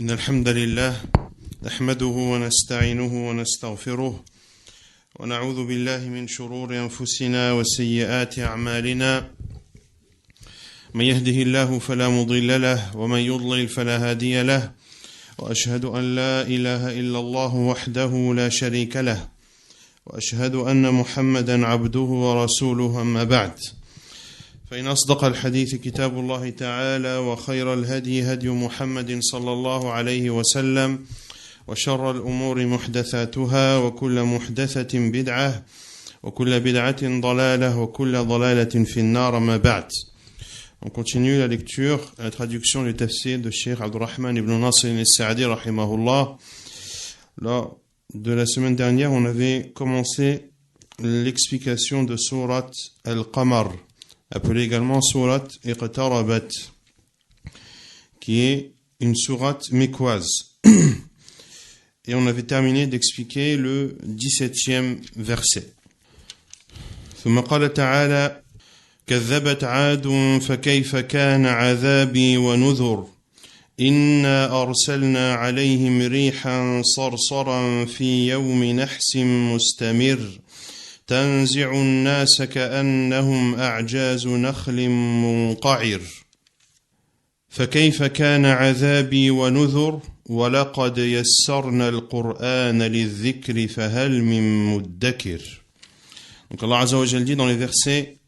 إن الحمد لله نحمده ونستعينه ونستغفره ونعوذ بالله من شرور أنفسنا وسيئات أعمالنا من يهده الله فلا مضل له ومن يضلل فلا هادي له وأشهد أن لا إله إلا الله وحده لا شريك له وأشهد أن محمدا عبده ورسوله أما بعد فإن أصدق الحديث كتاب الله تعالى وخير الهدي هدي محمد صلى الله عليه وسلم وشر الأمور محدثاتها وكل محدثة بدعة وكل بدعة ضلالة وكل ضلالة في النار ما بعد. On continue la lecture et la traduction du tafsir de Cheikh Abdurrahman ibn Nasr al-Sa'di rahimahullah. Lors de la semaine dernière, on avait commencé l'explication de sourate Al-Qamar, appelée également sourate Iqtarabat, qui est une sourate mécoise. Et on avait terminé d'expliquer le 17e verset. ثم قال تعالى كذبت عاد فكيف كان عذابي ونذر إنا أرسلنا عليهم ريحا صرصرا في يوم نحس مستمر تنزع الناس كأنهم أعجاز نخل منقعر فكيف كان عذابي ونذر ولقد يسرنا القرآن للذكر فهل من مدكر. Donc Allah Azza wa Jalla dit dans les versets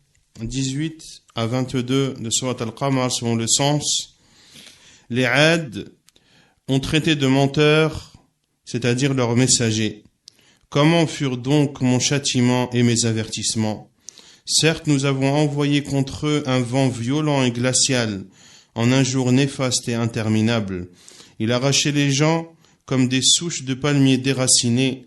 18 à 22 de Surat Al-Qamar, selon le sens, les Ad ont traité de menteurs, c'est-à-dire leurs messagers. Comment furent donc mon châtiment et mes avertissements? Certes, nous avons envoyé contre eux un vent violent et glacial, en un jour néfaste et interminable. Il arrachait les gens comme des souches de palmiers déracinées.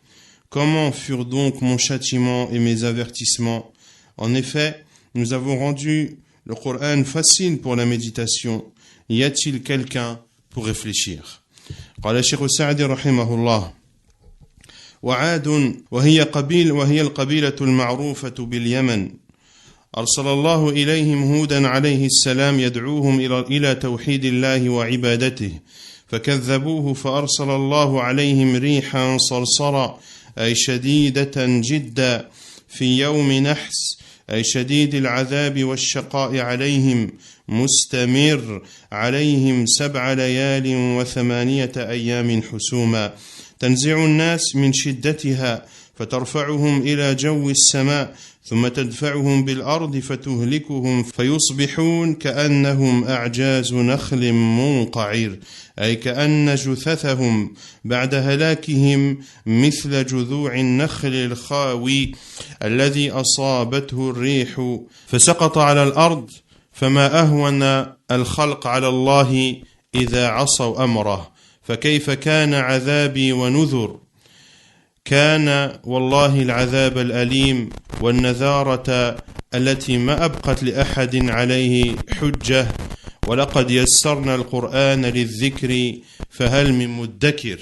Comment furent donc mon châtiment et mes avertissements? En effet, nous avons rendu le Coran facile pour la méditation. Y a-t-il quelqu'un pour réfléchir? قال الشيخ السعدي رحمه الله وعاد وهي القبيلة المعروفة باليمن أرسل الله إليهم هودا عليه السلام يدعوهم إلى توحيد الله وعبادته فكذبوه فأرسل الله عليهم ريحا صرصرا أي شديدة جدا في يوم نحس أي شديد العذاب والشقاء عليهم مستمر عليهم 7 ليال و8 أيام حسوما تنزع الناس من شدتها فترفعهم إلى جو السماء ثم تدفعهم بالأرض فتهلكهم فيصبحون كأنهم أعجاز نخل منقعر أي كأن جثثهم بعد هلاكهم مثل جذوع النخل الخاوي الذي أصابته الريح فسقط على الأرض فما أهون الخلق على الله إذا عصوا أمره فكيف كان عذابي ونذر كان والله العذاب الأليم والنذارة التي ما أبقت لأحد عليه حجة ولقد يسرنا القرآن للذكر فهل من مدكر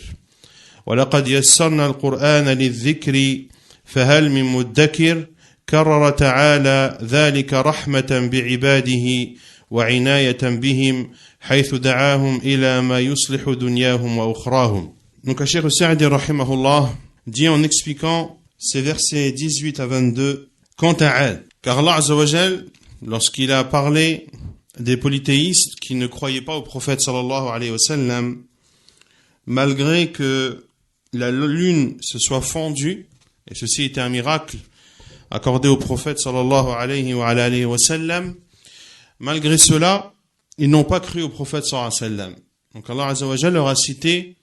ولقد يسرنا القرآن للذكر فهل من مدكر كرر تعالى ذلك رحمة بعباده وعناية بهم حيث دعاهم إلى ما يصلح دنياهم وأخراهم. Donc Cheikh Sa'di rahimahullah dit en expliquant ces versets 18 à 22 quant à Ad, car Allah Azza wa Jal, lorsqu'il a parlé des polythéistes qui ne croyaient pas au prophète sallallahu alayhi wa sallam, malgré que la lune se soit fendue, et ceci était un miracle accordé au prophète sallallahu alayhi wa sallam, malgré cela, ils n'ont pas cru au prophète sallallahu alayhi wa sallam. Donc Allah Azza wa Jal leur a cité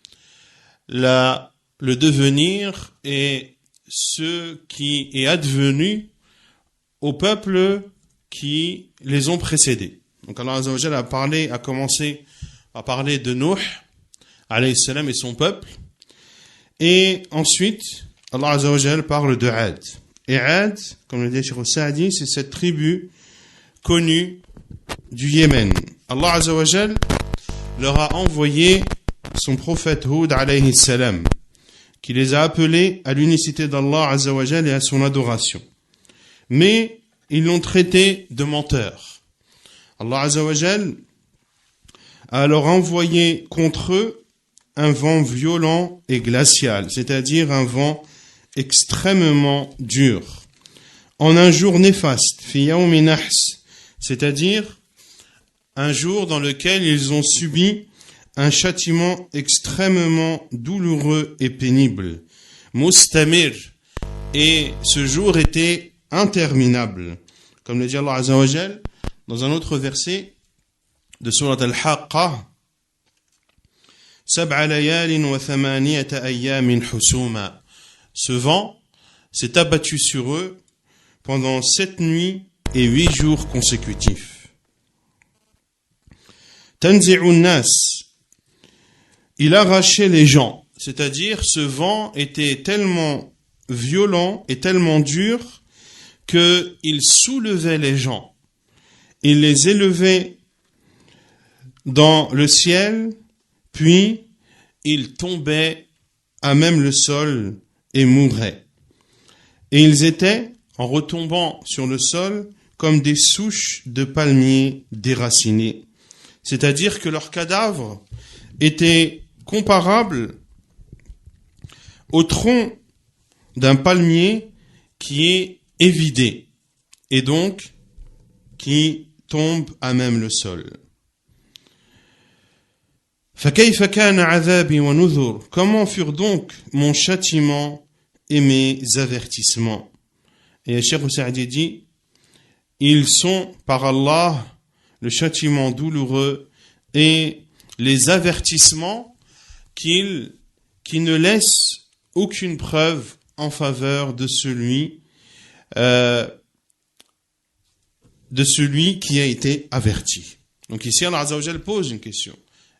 le devenir et ce qui est advenu aux peuples qui les ont précédés. Donc Allah Azza wa Jal a commencé à parler de Nuh alayhi salam et son peuple, et ensuite Allah Azza wa Jal parle de Ad. Et Ad, comme le dit Cheikh Sa'di, c'est cette tribu connue du Yémen. Allah Azza wa Jal leur a envoyé son prophète Hud alayhi salam, qui les a appelés à l'unicité d'Allah Azza wa Jal et à son adoration. Mais ils l'ont traité de menteurs. Allah Azza wa Jal a alors envoyé contre eux un vent violent et glacial, c'est-à-dire un vent extrêmement dur. En un jour néfaste, fi yawmi nahs, c'est-à-dire un jour dans lequel ils ont subi un châtiment extrêmement douloureux et pénible. Mustamir, et ce jour était interminable. Comme le dit Allah Azza wa Jal dans un autre verset de Surat Al-Haqqa, Sab'a layalin wa thamaniyata ayyamin husuma. Ce vent s'est abattu sur eux pendant 7 nuits et 8 jours consécutifs. Tanzi'un nas, il arrachait les gens, c'est-à-dire ce vent était tellement violent et tellement dur qu'il soulevait les gens. Il les élevait dans le ciel, puis il tombait à même le sol et mourait. Et ils étaient, en retombant sur le sol, comme des souches de palmiers déracinées. C'est-à-dire que leurs cadavres étaient comparables au tronc d'un palmier qui est évidé et donc qui tombe à même le sol. فَكَيْفَ كَانَ عَذَابِي وَنُذُرْ. Comment furent donc mon châtiment et mes avertissements? Et Cheikh Saadi dit, ils sont par Allah le châtiment douloureux et les avertissements qui ne laissent aucune preuve en faveur de celui qui a été averti. Donc ici, Allah Azza wa Jal pose une question.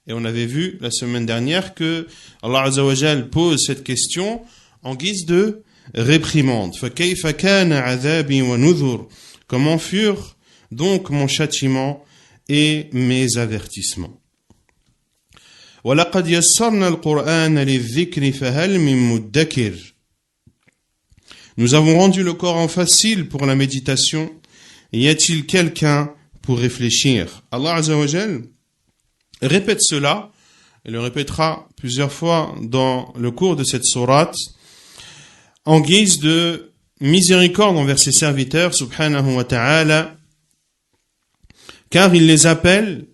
Et on avait vu la semaine dernière que Allah Azza wa Jal pose cette question en guise de réprimande. فَكَيْفَ كَانَ عَذَابِي وَنُذُرْ. Comment furent donc mon châtiment et mes avertissements? وَلَقَدْ يَسَّرْنَا الْقُرْآنَ لِلذِّكْرِ فَهَلْ مِن مُدَّكِرٍ. Nous avons rendu le Coran facile pour la méditation. Y a-t-il quelqu'un pour réfléchir? Allah Azza wa Jal répète cela, et le répétera plusieurs fois dans le cours de cette sourate, en guise de miséricorde envers ses serviteurs, subhanahu wa ta'ala, car il les appelle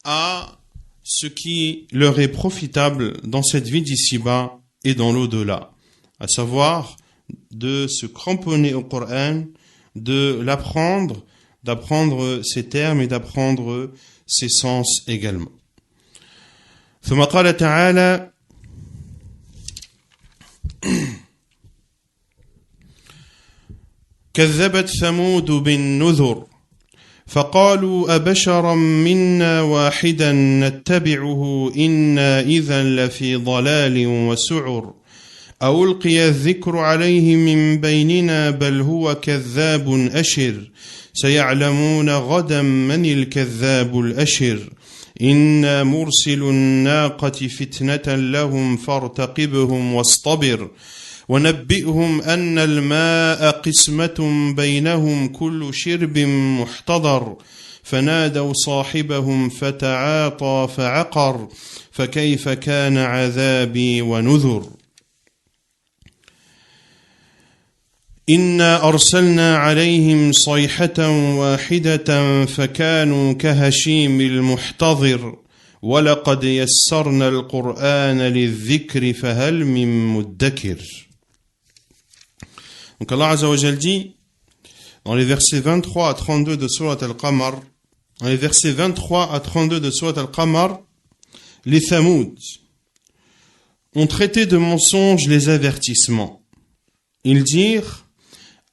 à ce qui leur est profitable dans cette vie d'ici-bas et dans l'au-delà, à savoir de se cramponner au Coran, de l'apprendre, d'apprendre ses termes et d'apprendre ses sens également. ثم قال تعالى كذبت ثمود بالنذر فقالوا أبشرا منا واحدا نتبعه إنا إذا لفي ضلال وسعر ألقي الذكر عليه من بيننا بل هو كذاب أشر سيعلمون غدا من الكذاب الأشر إنا مرسل الناقة فتنة لهم فارتقبهم واصطبر ونبئهم أن الماء قسمة بينهم كل شرب محتضر فنادوا صاحبهم فتعاطى فعقر فكيف كان عذابي ونذر إنا أرسلنا عليهم صيحة واحدة فكانوا كهشيم المحتضر ولقد يسرنا القرآن للذكر فهل من مدكر. Donc Allah Azza wa Jal dit dans les versets 23 à 32 de Surat Al-Qamar, dans les versets 23 à 32 de Surat Al-Qamar, les Thamoud ont traité de mensonges les avertissements. Ils dirent: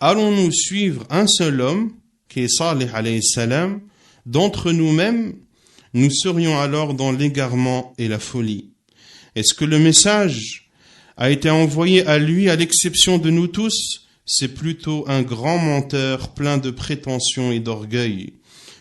allons-nous suivre un seul homme, qui est Salih alayhi salam, d'entre nous-mêmes, nous serions alors dans l'égarement et la folie. Est-ce que le message a été envoyé à lui à l'exception de nous tous? C'est plutôt un grand menteur plein de prétentions et d'orgueil.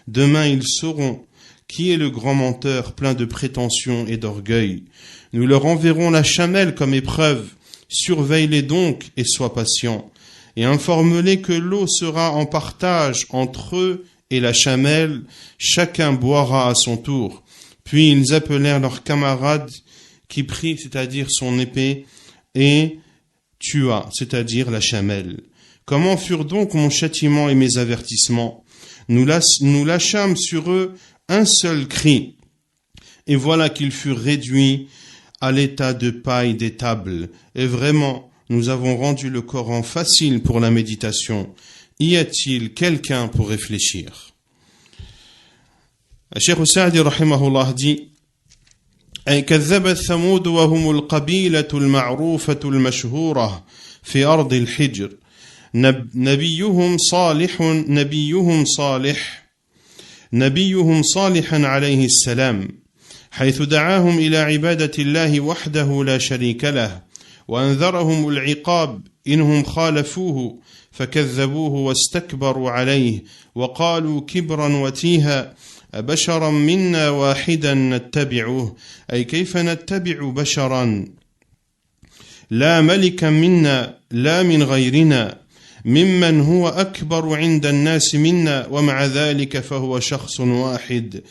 Demain ils sauront qui est le grand menteur plein de prétentions et d'orgueil. Nous leur enverrons la chamelle comme épreuve. Surveille-les donc et sois patient. Et informe-les que l'eau sera en partage entre eux et la chamelle, chacun boira à son tour. Puis ils appelèrent leurs camarades qui prit, c'est-à-dire son épée, et tua, c'est-à-dire la chamelle. Comment furent donc mon châtiment et mes avertissements? Nous lâchâmes sur eux un seul cri, et voilà qu'ils furent réduits à l'état de paille des tables. Et vraiment, nous avons rendu le Coran facile pour la méditation. Y a-t-il quelqu'un pour réfléchir? Cheikh Sa'di rahimahullah dit: أي كذبت ثمود وهم القبيلة المعروفة المشهورة في أرض الحجر نبيهم صالحا عليه السلام حيث دعاهم إلى عبادة الله وحده لا شريك له وأنذرهم العقاب إنهم خالفوه فكذبوه واستكبروا عليه وقالوا كبرا وتيها أبشرا منا واحدا نتبعه أي كيف نتبع بشرا لا ملكا منا لا من غيرنا ممن هو أكبر عند الناس منا ومع ذلك فهو شخص واحد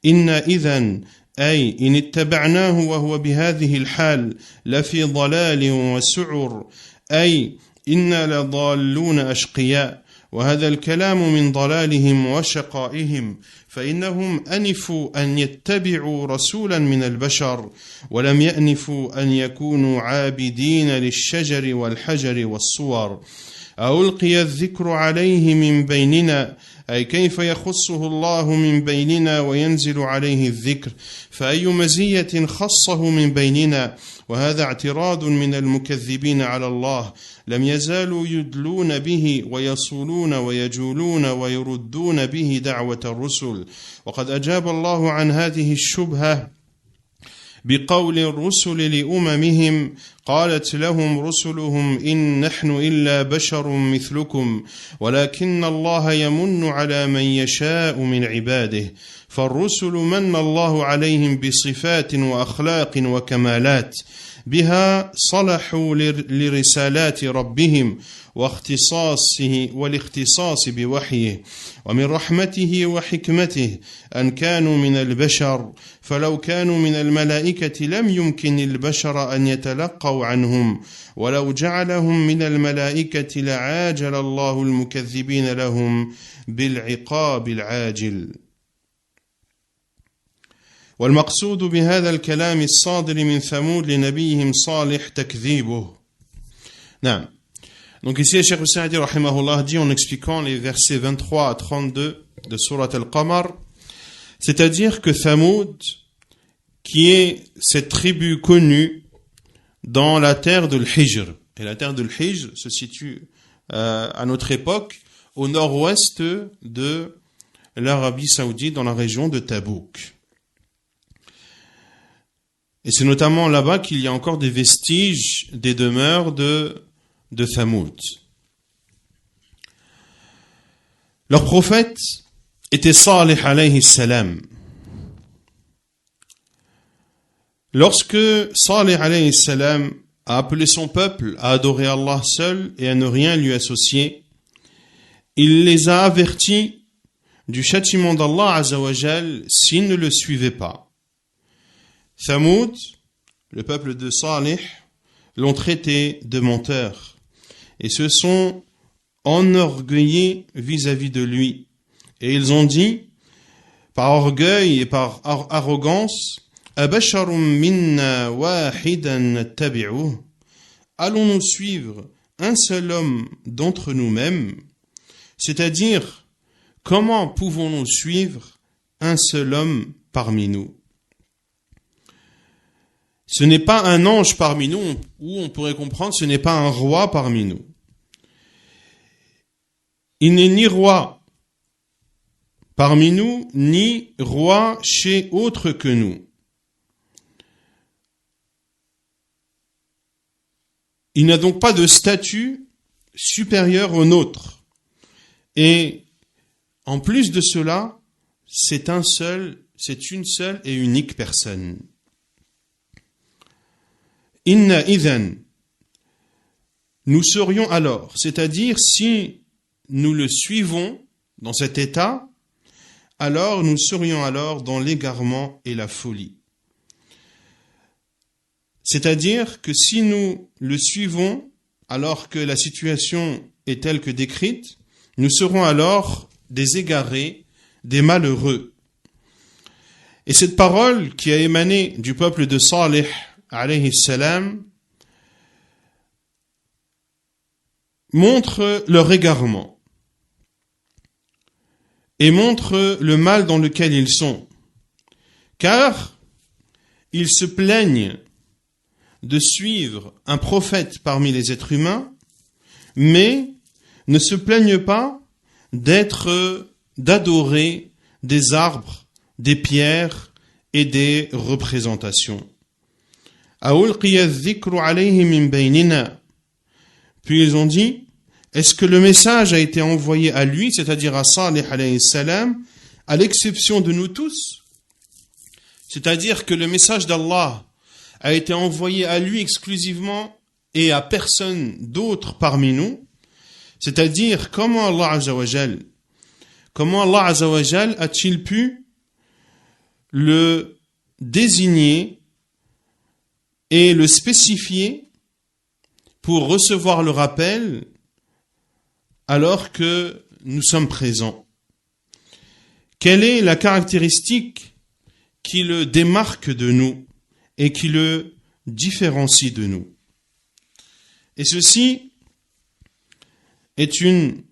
إنا إذن أي إن اتبعناه وهو بهذه الحال لفي ضلال وسعر أي إنا لضالون أشقياء وهذا الكلام من ضلالهم وشقائهم فإنهم أنفوا أن يتبعوا رسولا من البشر ولم يأنفوا أن يكونوا عابدين للشجر والحجر والصور ألقي الذكر عليه من بيننا أي كيف يخصه الله من بيننا وينزل عليه الذكر فأي مزية خصه من بيننا وهذا اعتراض من المكذبين على الله لم يزالوا يدلون به ويصولون ويجولون ويردون به دعوة الرسل وقد أجاب الله عن هذه الشبهة بقول الرسل لأممهم قالت لهم رسلهم إن نحن إلا بشر مثلكم ولكن الله يمن على من يشاء من عباده فالرسل من الله عليهم بصفات وأخلاق وكمالات بها صلحوا لرسالات ربهم والاختصاص بوحيه ومن رحمته وحكمته أن كانوا من البشر فلو كانوا من الملائكة لم يمكن البشر أن يتلقوا عنهم ولو جعلهم من الملائكة لعاجل الله المكذبين لهم بالعقاب العاجل والمقصود بهذا الكلام الصادر من ثمود لنبيهم صالح تكذيبه. نعم. Donc ici, Cheikh Sa'di rahimahullah dit en expliquant les versets 23 à 32 de Surat Al-Qamar, c'est-à-dire que Thamoud, qui est cette tribu connue dans la terre de l'Hijr, et la terre de l'Hijr se situe à notre époque au nord-ouest de l'Arabie Saoudite, dans la région de Tabouk. Et c'est notamment là-bas qu'il y a encore des vestiges des demeures de Thamoud. Leur prophète était Salih alayhi salam. Lorsque Salih alayhi salam a appelé son peuple à adorer Allah seul et à ne rien lui associer, il les a avertis du châtiment d'Allah azza wa jal s'ils ne le suivaient pas. Thamoud, le peuple de Salih, l'ont traité de menteur et se sont enorgueillis vis-à-vis de lui. Et ils ont dit, par orgueil et par arrogance, Abasharum minna wahidan nattabi'uh. Allons-nous suivre un seul homme d'entre nous-mêmes? C'est-à-dire, comment pouvons-nous suivre un seul homme parmi nous? Ce n'est pas un ange parmi nous, ou on pourrait comprendre, ce n'est pas un roi parmi nous. Il n'est ni roi parmi nous, ni roi chez autre que nous. Il n'a donc pas de statut supérieur au nôtre. Et en plus de cela, c'est une seule et unique personne. Inna idhan, nous serions alors, c'est-à-dire si nous le suivons dans cet état, alors nous serions alors dans l'égarement et la folie. C'est-à-dire que si nous le suivons alors que la situation est telle que décrite, nous serons alors des égarés, des malheureux. Et cette parole qui a émané du peuple de Salih, alayhi salam, montre leur égarement et montre le mal dans lequel ils sont. Car ils se plaignent de suivre un prophète parmi les êtres humains, mais ne se plaignent pas d'adorer des arbres, des pierres et des représentations. Puis ils ont dit, est-ce que le message a été envoyé à lui, c'est-à-dire à Salih alayhi salam, à l'exception de nous tous? C'est-à-dire que le message d'Allah a été envoyé à lui exclusivement et à personne d'autre parmi nous. C'est-à-dire, comment Allah Azza wa Jal a-t-il pu le désigner et le spécifier pour recevoir le rappel alors que nous sommes présents? Quelle est la caractéristique qui le démarque de nous et qui le différencie de nous? Et ceci est une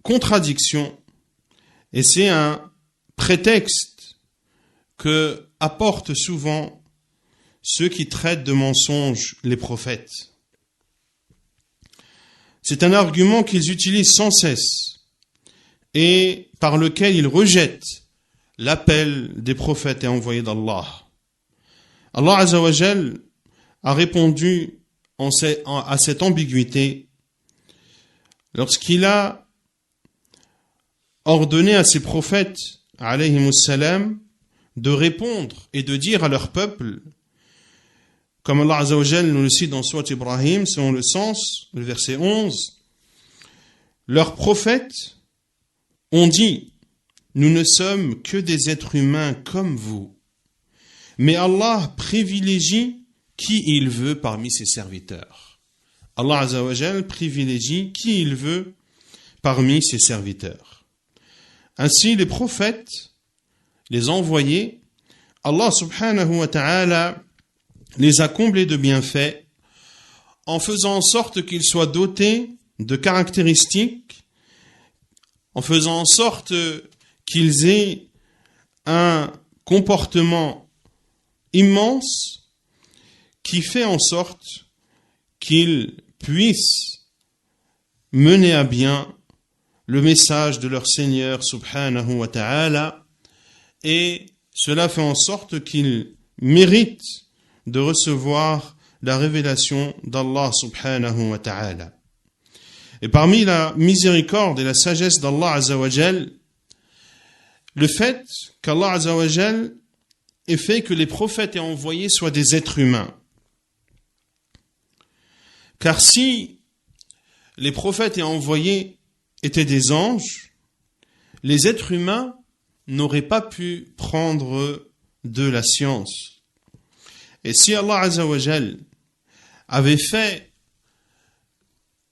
contradiction et c'est un prétexte que apportent souvent ceux qui traitent de mensonges les prophètes. C'est un argument qu'ils utilisent sans cesse et par lequel ils rejettent l'appel des prophètes et envoyés d'Allah. Allah Azza wa Jal a répondu à cette ambiguïté lorsqu'il a ordonné à ses prophètes, alayhimus salam, de répondre et de dire à leur peuple, comme Allah Azza wa Jal nous le cite dans Surat Ibrahim, selon le sens, le verset 11, leurs prophètes ont dit, nous ne sommes que des êtres humains comme vous, mais Allah privilégie qui il veut parmi ses serviteurs. Allah Azza wa Jal privilégie qui il veut parmi ses serviteurs. Ainsi, les prophètes, les envoyés, Allah subhanahu wa ta'ala les a comblés de bienfaits en faisant en sorte qu'ils soient dotés de caractéristiques, en faisant en sorte qu'ils aient un comportement immense qui fait en sorte qu'ils puissent mener à bien le message de leur Seigneur subhanahu wa ta'ala, et cela fait en sorte qu'ils méritent de recevoir la révélation d'Allah subhanahu wa ta'ala. Et parmi la miséricorde et la sagesse d'Allah Azza wa Jal, le fait qu'Allah Azza wa Jal ait fait que les prophètes et envoyés soient des êtres humains. Car si les prophètes et envoyés étaient des anges, les êtres humains n'auraient pas pu prendre de la science. Et si Allah Azza wa Jal avait fait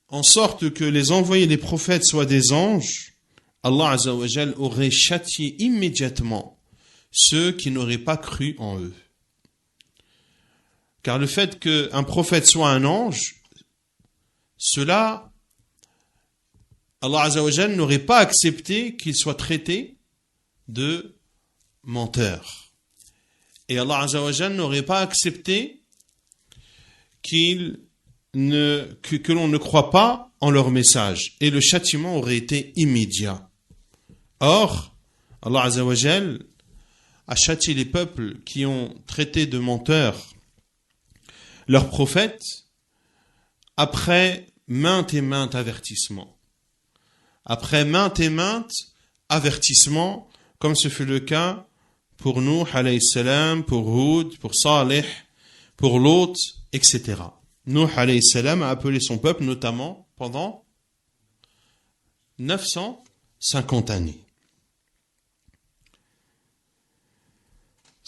en sorte que les envoyés des prophètes soient des anges, Allah Azza wa Jal aurait châtié immédiatement ceux qui n'auraient pas cru en eux. Car le fait qu'un prophète soit un ange, cela, Allah Azza wa Jal n'aurait pas accepté qu'il soit traité de menteur. Et Allah Azza wa Jal n'aurait pas accepté que l'on ne croit pas en leur message. Et le châtiment aurait été immédiat. Or, Allah Azza wa Jal a châtié les peuples qui ont traité de menteurs leurs prophètes après maintes et maintes avertissements. Après maintes et maintes avertissements, comme ce fut le cas pour Nuh alayhi salam, pour Hud, pour Salih, pour Lot, etc. Nuh alayhi salam a appelé son peuple notamment pendant 950 années.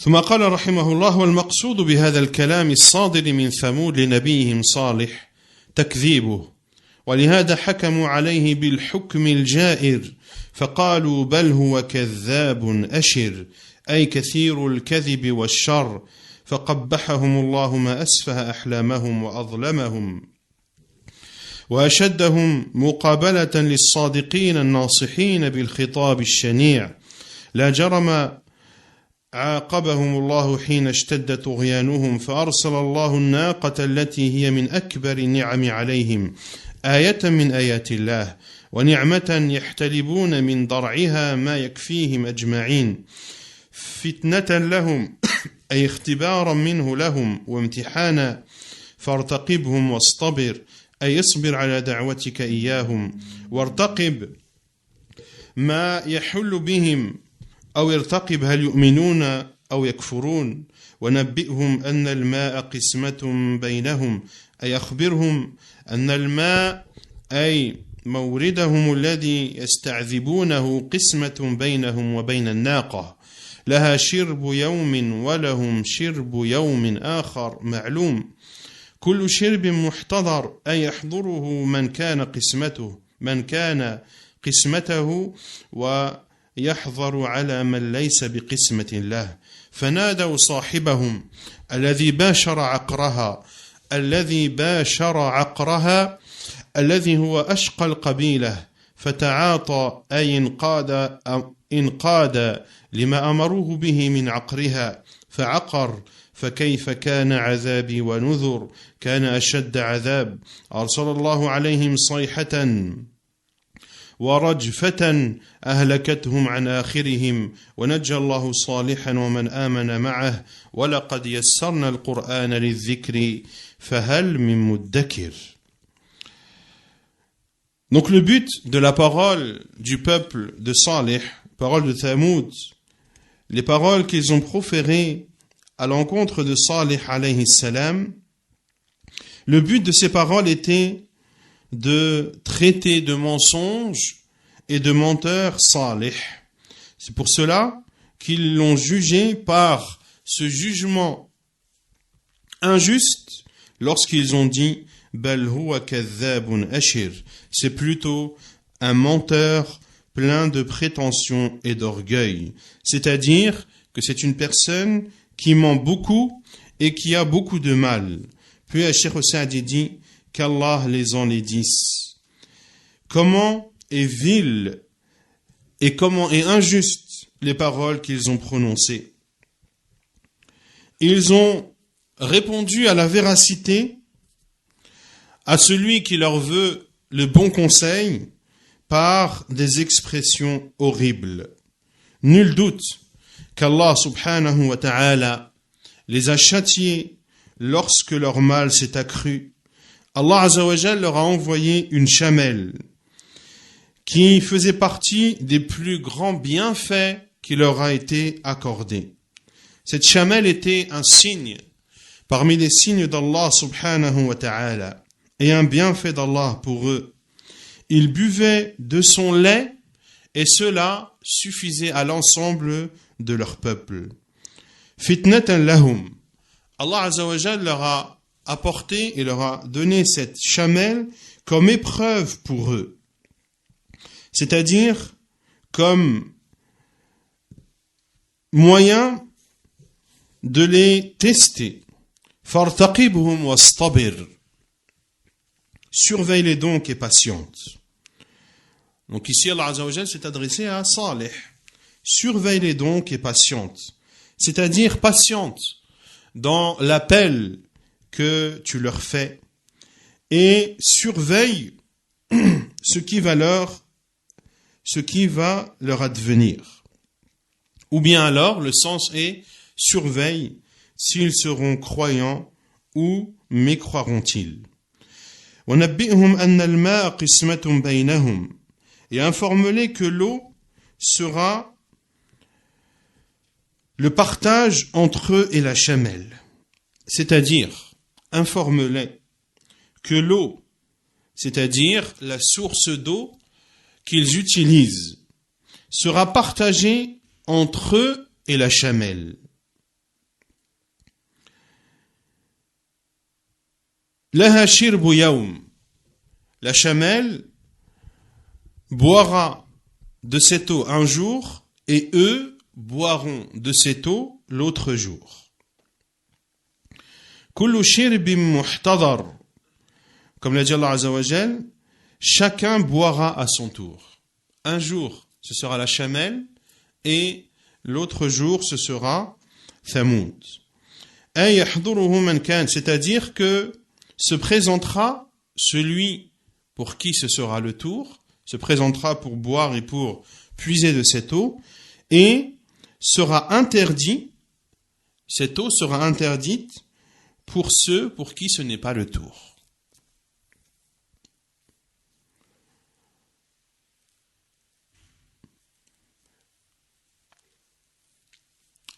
ثم قال رحمه الله: والمقصود بهذا الكلام الصادر من ثمود لنبيهم صالح تكذيبه، ولهذا حكموا عليه بالحكم الجائر فقالوا بل هو كذاب أشر، أي كثير الكذب والشر، فقبحهم الله ما أسفه أحلامهم وأظلمهم وأشدهم مقابلة للصادقين الناصحين بالخطاب الشنيع. لا جرم عاقبهم الله حين اشتد طغيانهم، فأرسل الله الناقة التي هي من أكبر النعم عليهم، آية من آيات الله، ونعمة يحتلبون من ضرعها ما يكفيهم أجمعين، فتنة لهم أي اختبارا منه لهم وامتحانا، فارتقبهم واصطبر، أي اصبر على دعوتك إياهم، وارتقب ما يحل بهم، أو ارتقب هل يؤمنون أو يكفرون، ونبئهم أن الماء قسمة بينهم، أي أخبرهم أن الماء أي موردهم الذي يستعذبونه قسمة بينهم وبين الناقة، لها شرب يوم ولهم شرب يوم آخر معلوم، كل شرب محتضر، أي يحضره من كان قسمته ويحضر على من ليس بقسمة له. فنادوا صاحبهم الذي باشر عقرها الذي هو أشقى القبيلة، فتعاطى أي انقاد لما أمروه به من عقرها فعقر، فكيف كان عذابي ونذر، كان أشد عذاب. أرسل الله عليهم صيحة ورجفة أهلكتهم عن آخرهم، ونجى الله صالحا ومن آمن معه، ولقد يسرنا القرآن للذكر فهل من مدكر. Donc le but de la parole du peuple de Salih, parole de Thamoud, les paroles qu'ils ont proférées à l'encontre de Salih alayhi salam, le but de ces paroles était de traiter de mensonges et de menteurs Salih. C'est pour cela qu'ils l'ont jugé par ce jugement injuste lorsqu'ils ont dit Bal huwa kadhabun ashir. C'est plutôt un menteur plein de prétentions et d'orgueil. C'est-à-dire que c'est une personne qui ment beaucoup et qui a beaucoup de mal. Puis Cheikh Saadi dit qu'Allah les enlaidisse. Comment est vil et comment est injuste les paroles qu'ils ont prononcées. Ils ont répondu à la véracité, à celui qui leur veut le bon conseil, par des expressions horribles. Nul doute qu'Allah subhanahu wa ta'ala les a châtiés lorsque leur mal s'est accru. Allah azza wa jal leur a envoyé une chamelle qui faisait partie des plus grands bienfaits qui leur a été accordés. Cette chamelle était un signe parmi les signes d'Allah subhanahu wa ta'ala et un bienfait d'Allah pour eux. Ils buvaient de son lait et cela suffisait à l'ensemble de leur peuple. Fitnatan lahum. Allah azza wa jal leur a apporté et leur a donné cette chamelle comme épreuve pour eux. C'est-à-dire comme moyen de les tester. Fartaqibhum wastabir. Surveille-les donc et patiente. Donc ici Allah azza wa jal s'est adressé à Salih. Surveille-les donc et patiente. C'est-à-dire patiente dans l'appel que tu leur fais et surveille ce qui va leur advenir. Ou bien alors, le sens est surveille s'ils seront croyants ou mécroiront-ils. Et informe-les que l'eau sera le partage entre eux et la chamelle. C'est-à-dire, informe-les que l'eau, c'est-à-dire la source d'eau qu'ils utilisent, sera partagée entre eux et la chamelle. laha shirbu yawm. La chamelle boira de cette eau un jour et eux boiront de cette eau l'autre jour. Kullu shirbin muhtadar. Comme l'a dit Allah Azza wa Jal, chacun boira à son tour. Un jour, ce sera la chamelle et l'autre jour, ce sera Thamoud. C'est-à-dire que se présentera celui pour qui ce sera le tour, se présentera pour boire et pour puiser de cette eau, et sera interdit, cette eau sera interdite pour ceux pour qui ce n'est pas le tour.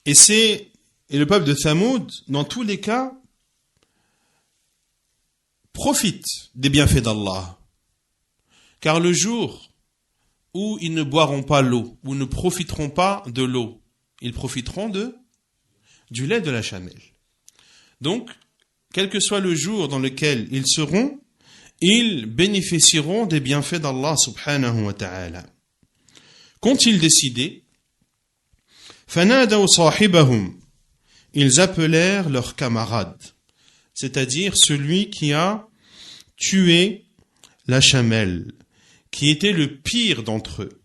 Et le peuple de Thamoud, dans tous les cas, profite des bienfaits d'Allah. Car le jour où ils ne boiront pas l'eau, ou ne profiteront pas de l'eau, ils profiteront du lait de la chamelle. Donc, quel que soit le jour dans lequel ils seront, ils bénéficieront des bienfaits d'Allah subhanahu wa ta'ala. Qu'ont-ils décidé? فَنَادَوْا صَاحِبَهُمْ. Ils appelèrent leur camarade, c'est-à-dire celui qui a tué la chamelle, qui était le pire d'entre eux.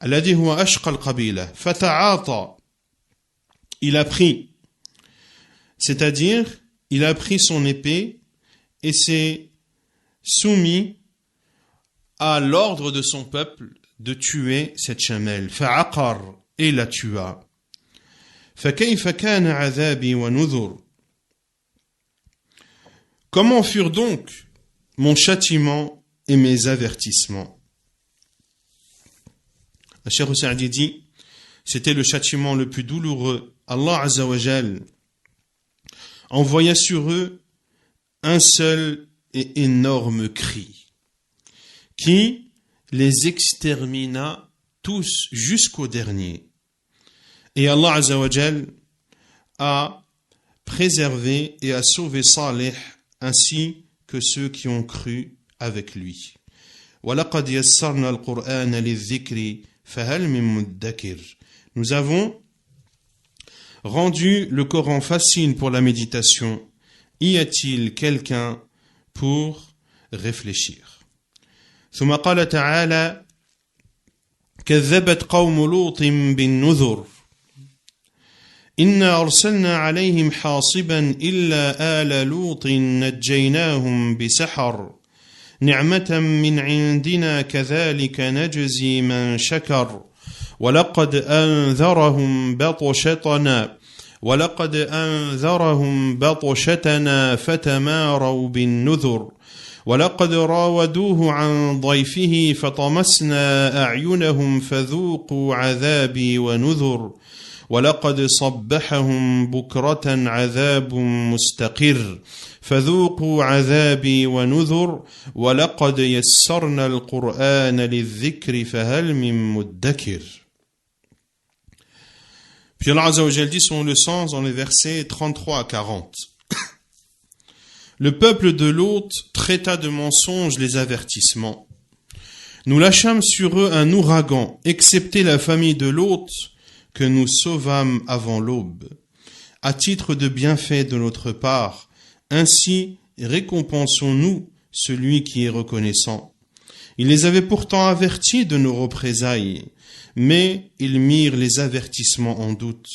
الَّذِي هُوَ أَشْقَى الْقَبِيلَةِ فَتَعَاطَى. Il a pris, c'est-à-dire il a pris son épée et s'est soumis à l'ordre de son peuple de tuer cette chamelle. فَعَقَرْ. Et la tua. فَكَيْفَ كَانَ عَذَابِي وَنُذُرْ. Comment furent donc mon châtiment et mes avertissements? Le Cheikh Saadi dit, c'était le châtiment le plus douloureux. Allah Azza wa Jal envoya sur eux un seul et énorme cri qui les extermina tous jusqu'au dernier. Et Allah Azza wa Jal a préservé et a sauvé Salih ainsi que ceux qui ont cru avec lui. وَلَقَدْ يَسَّرْنَا الْقُرْآنَ لِلذِّكْرِ فَهَلْ مِن مُدَّكِرٍ. Nous avons rendu le Coran facile pour la méditation. Y a-t-il quelqu'un pour réfléchir? ثم قال تعالى كذبت قوم لوط بالنذر إنا أرسلنا عليهم حاصبا إلا آل لوط نجيناهم بسحر نعمة من عندنا كذلك نجزي من شكر ولقد أنذرهم بطشتنا فتماروا بالنذر ولقد راودوه عن ضيفه فطمسنا أعينهم فذوقوا عذابي ونذر ولقد صبحهم بكرة عذاب مستقر فذوقوا عذابي ونذر ولقد يسرنا القرآن للذكر فهل من مدكر. Puis Allah Azza wa Jal dit selon le sens dans les versets 33 à 40. Le peuple de Lot traita de mensonges les avertissements. Nous lâchâmes sur eux un ouragan, excepté la famille de Lot, que nous sauvâmes avant l'aube. À titre de bienfait de notre part, ainsi récompensons-nous celui qui est reconnaissant. Il les avait pourtant avertis de nos représailles, mais ils mirent les avertissements en doute.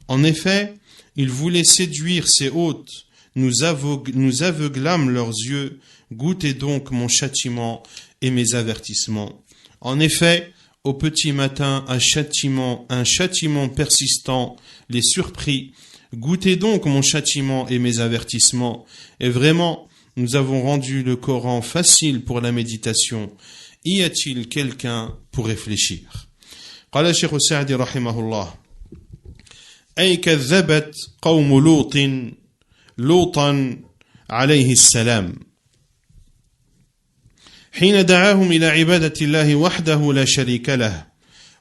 En effet, ils voulaient séduire ces hôtes. Nous aveuglâmes leurs yeux. Goûtez donc mon châtiment et mes avertissements. En effet, au petit matin, un châtiment persistant les surprit. Goûtez donc mon châtiment et mes avertissements. Et vraiment, nous avons rendu le Coran facile pour la méditation. Y a-t-il quelqu'un pour réfléchir? قال الشيخ السعدي رحمه الله أي كذبت قوم لوطا عليه السلام حين دعاهم إلى عبادة الله وحده لا شريك له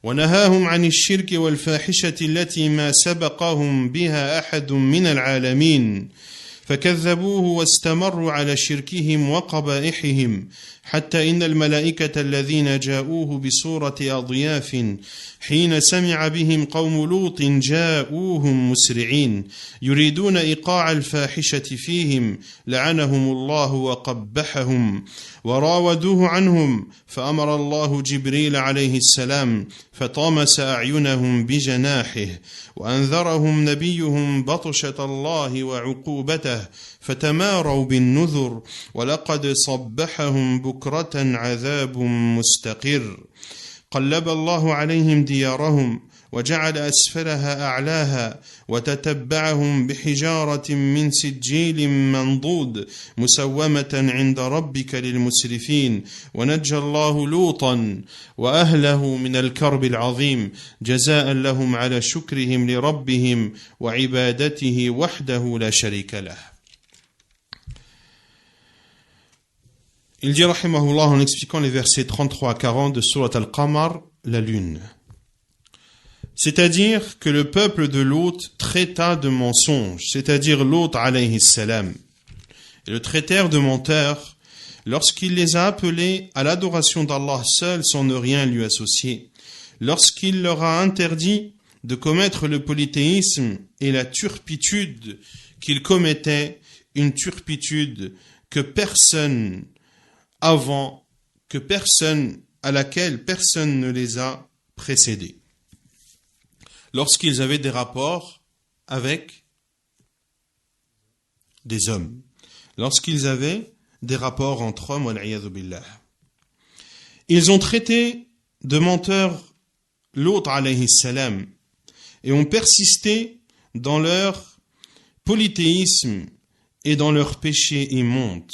ونهاهم عن الشرك والفاحشة التي ما سبقهم بها أحد من العالمين فكذبوه واستمروا على شركهم وقبائحهم حتى إن الملائكة الذين جاءوه بصورة أضياف حين سمع بهم قوم لوط جاءوهم مسرعين يريدون إيقاع الفاحشة فيهم لعنهم الله وقبحهم وراودوه عنهم فأمر الله جبريل عليه السلام فطمس أعينهم بجناحه وأنذرهم نبيهم بطشة الله وعقوبته فتماروا بالنذر ولقد صبحهم بكرة عذاب مستقر قلب الله عليهم ديارهم وجعل أسفلها أعلاها وتتبعهم بحجارة من سجيل منضود مسومة عند ربك للمسرفين ونجى الله لوطا وأهله من الكرب العظيم جزاء لهم على شكرهم لربهم وعبادته وحده لا شريك له. Il dit rahimahullah en expliquant les versets 33 à 40 de Surat Al-Qamar, la lune. C'est-à-dire que le peuple de Lot traita de mensonge, c'est-à-dire Lot alayhi salam. Et le traitèrent de menteurs lorsqu'il les a appelés à l'adoration d'Allah seul sans ne rien lui associer, lorsqu'il leur a interdit de commettre le polythéisme et la turpitude qu'ils commettaient, une turpitude que personne avant, à laquelle personne ne les a précédés. Lorsqu'ils avaient des rapports avec des hommes, lorsqu'ils avaient des rapports entre hommes, wal-'iyadhu billah. Ils ont traité de menteurs Lot alayhi salam et ont persisté dans leur polythéisme et dans leur péché immonde.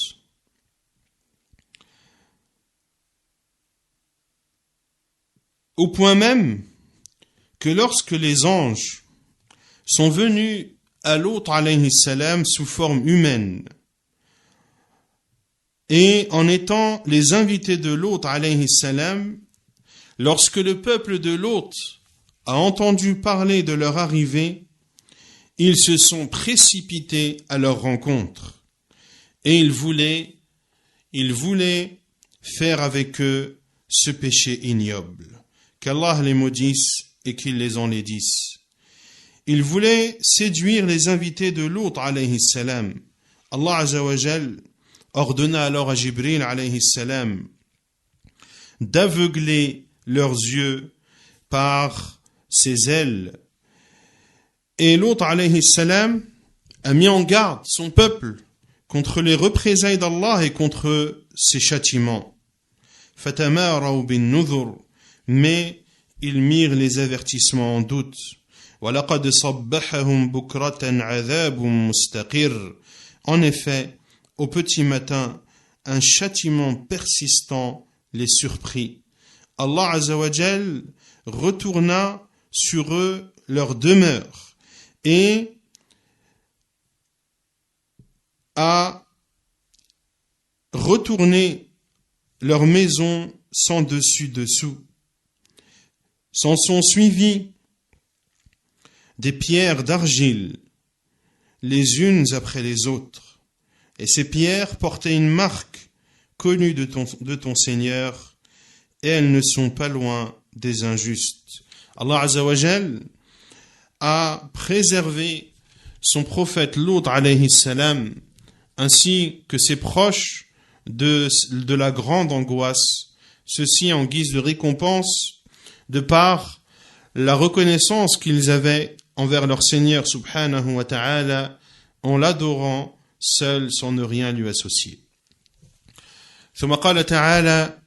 Au point même que lorsque les anges sont venus à Lot alayhi salam sous forme humaine et en étant les invités de Lot alayhi salam, lorsque le peuple de Lot a entendu parler de leur arrivée, ils se sont précipités à leur rencontre et ils voulaient faire avec eux ce péché ignoble. Qu'Allah les maudisse et qu'il les enlaidisse. Ils voulaient séduire les invités de Lot alayhi salam. Allah azza wa jal ordonna alors à Jibril alayhi salam d'aveugler leurs yeux par ses ailes. Et Lot alayhi salam a mis en garde son peuple contre les représailles d'Allah et contre ses châtiments. Fatamaraw bin nudhur, mais ils mirent les avertissements en doute. وَلَقَدْ صَبَّحَهُمْ بُكْرَةً عَذَابٌ مُسْتَقِرٌ. En effet, au petit matin, un châtiment persistant les surprit. Allah Azza wa Jal retourna sur eux leur demeure et a retourné leur maison sans dessus-dessous. S'en sont suivis des pierres d'argile, les unes après les autres. Et ces pierres portaient une marque connue de ton Seigneur, et elles ne sont pas loin des injustes. Allah Azza wa Jal a préservé son prophète Lot alayhi salam, ainsi que ses proches de la grande angoisse, ceci en guise de récompense, de par la reconnaissance qu'ils avaient envers leur Seigneur subhanahu wa ta'ala en l'adorant seul sans ne rien lui associer. ثم قال تعالى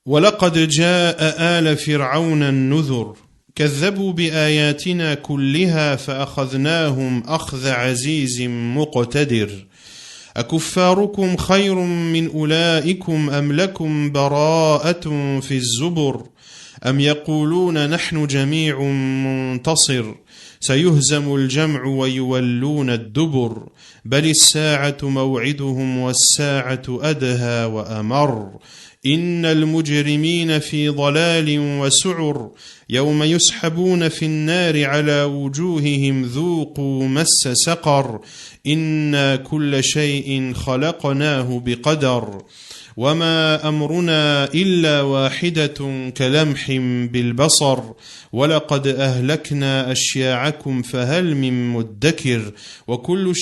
ولقد جاء آل فرعون النذر كذبوا بآياتنا كلها فأخذناهم أخذ عزيز مقتدر أكفاركم خير من أولئكم أم لكم براءة في الزبر أم يقولون نحن جميع منتصر سيهزم الجمع ويولون الدبر بل الساعة موعدهم والساعة أدهى وأمر إن المجرمين في ضلال وسعر يوم يسحبون في النار على وجوههم ذوقوا مس سقر إنا كل شيء خلقناه بقدر وما أمرنا إلا واحدة كلمح بالبصر ولقد أهلكنا أشياعكم فهل من مدكر وكل